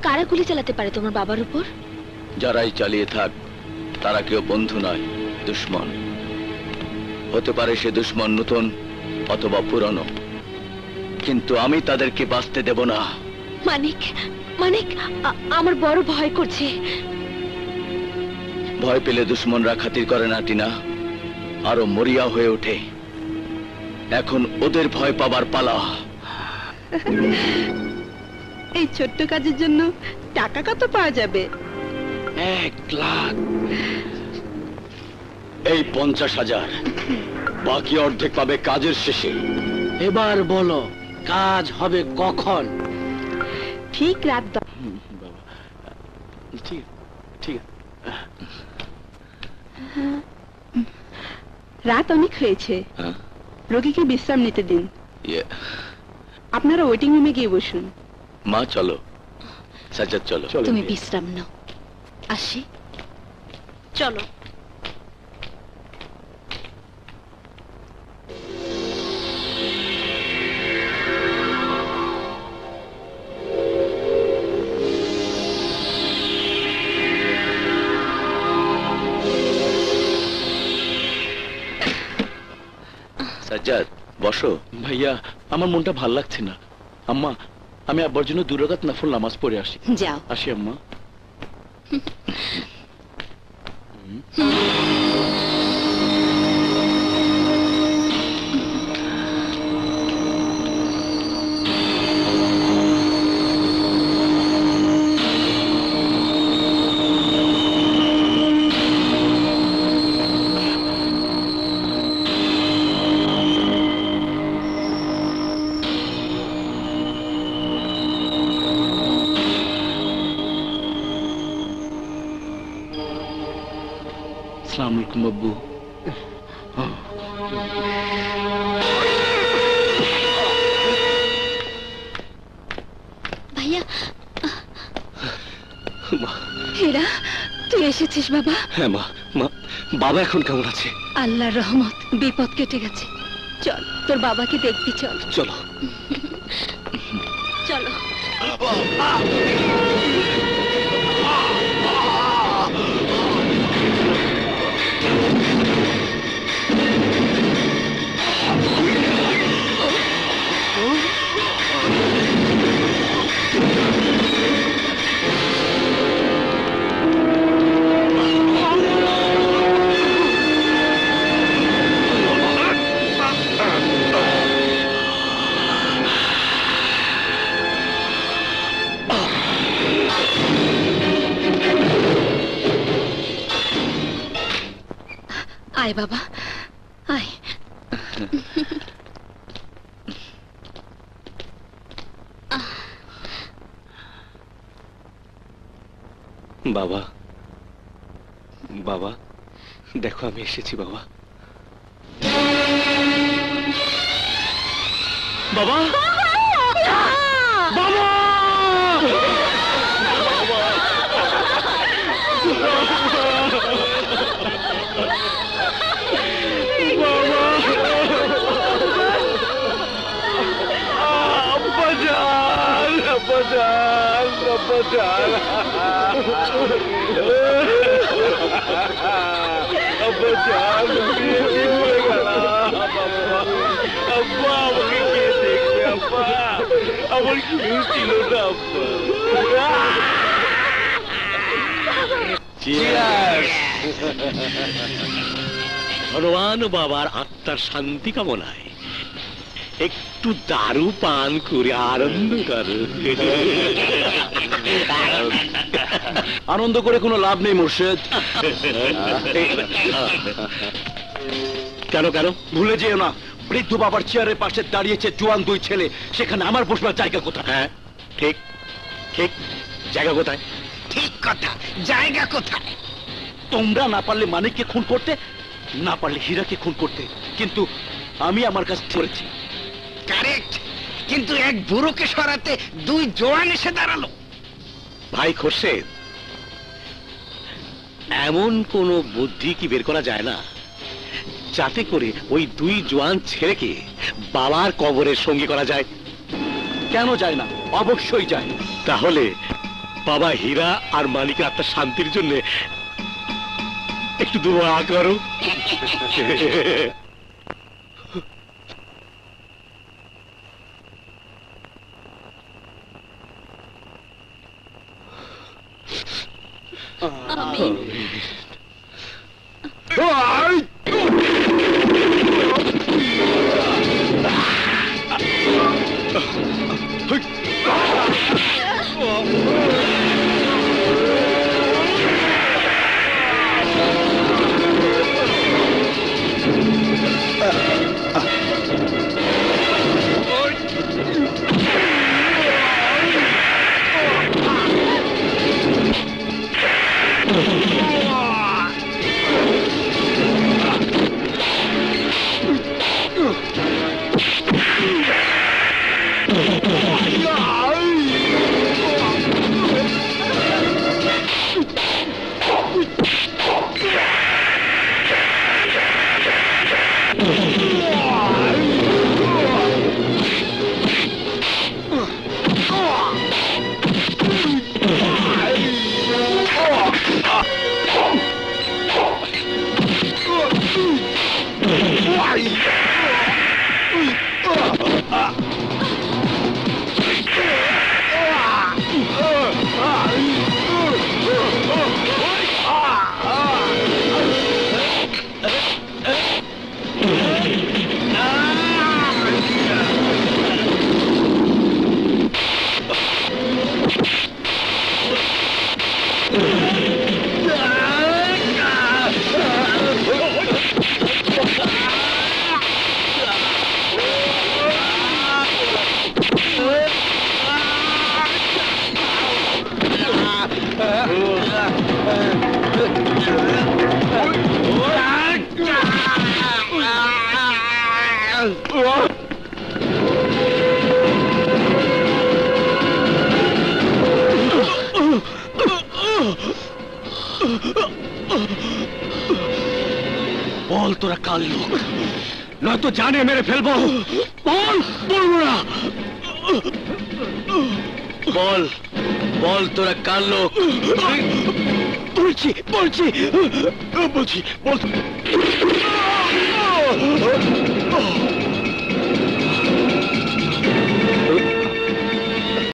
কারা গুলি চালাতে পারে তোমার বাবার উপর? যারাই চালিয়ে থাক তারা কেউ বন্ধু নয়, দুশ্মন। হতে পারে সে দুশ্মন নতুন অথবা পুরনো, কিন্তু আমি তাদেরকে বাঁচতে দেব না। মানিক, মানিক, আমার বড় ভয় করছে। ভয় পেলে দুশ্মনরা খাতির করে না টিনা, আরো মরিয়া হয়ে ওঠে। এখন ওদের ভয় পাবার পালা। এই ছোট্ট কাজের জন্য টাকা কত পাওয়া যাবে? 1 লাখ। এই 50,000, বাকি অর্ধেক পাবে কাজের শেষে। এবার বলো কাজ হবে কখন? ঠিক রাত ঠিক ঠিক রাত অনেক হয়েছে, রোগীকে বিশ্রাম নিতে দিন। আপনারা ওয়েটিং রুমে গিয়ে বসুন। মা চলো, সাজ্জাদ চলো। তুমি বিশ্রাম নাও, আসি। চলো। সাজ্জাদ বসো। ভাইয়া, আমার মনটা ভাল লাগছে না। আম্মা, আমি আব্বার জন্য 2 রাকাত নফল নামাজ পড়ে আসি। যাও। আসি আম্মা। আসসালামু আলাইকুম আব্বু। ভাইয়া, হেরা তুই এসেছিস বাবা? হ্যাঁ মা, বাবা এখন কেমন আছে? আল্লাহর রহমত, বিপদ কেটে গেছে। চল তোর বাবাকে দেখবি, চল। চলো চলো। আয় বাবা, আয়। বাবা, বাবা দেখো আমি এসেছি বাবা। বাবা, বাবা, আমার কেউ ছিল না ভগবান বাবার আত্মার শান্তি কামনায় একটু দারু পান করে আনন্দ করো। আনন্দ করে কোনো লাভ নেই মুর্শেদ। কেন কেন? ভুলে যেও না, বৃদ্ধ বাবার চেয়ারের পাশে দাঁড়িয়েছে জোয়ান 2 ছেলে, সেখানে আমার বসবার জায়গা কোথায়? হ্যাঁ ঠিক ঠিক, জায়গা কোথায়? ঠিক কথা, জায়গা কোথায়? তোমরা না পারলে মানিককে খুন করতে, না পারলে হীরাকে খুন করতে, কিন্তু আমি আমার কাছে করেছি। কারেক্ট, কিন্তু এক বুড়োকে সরাতে 2 জওয়ান এসে দাঁড়ালো। ভাই খোরশেদ, এমন কোন বুদ্ধি কি বের করা যায় না যাতে করে ওই 2 জওয়ান ছেলেকে বাবার কবরের সঙ্গী করা যায়? কেন যায় না? অবশ্যই যায়। তাহলে বাবা হীরা আর মানিকের আত্মার শান্তির জন্য একটু দোয়া করো। বল তোরা কাল লোক, নয়তো জানে মেরে ফেলবো। বল, বলবো না। বল বল তোরা কার লোক? বলছি বলছি বলছি বল।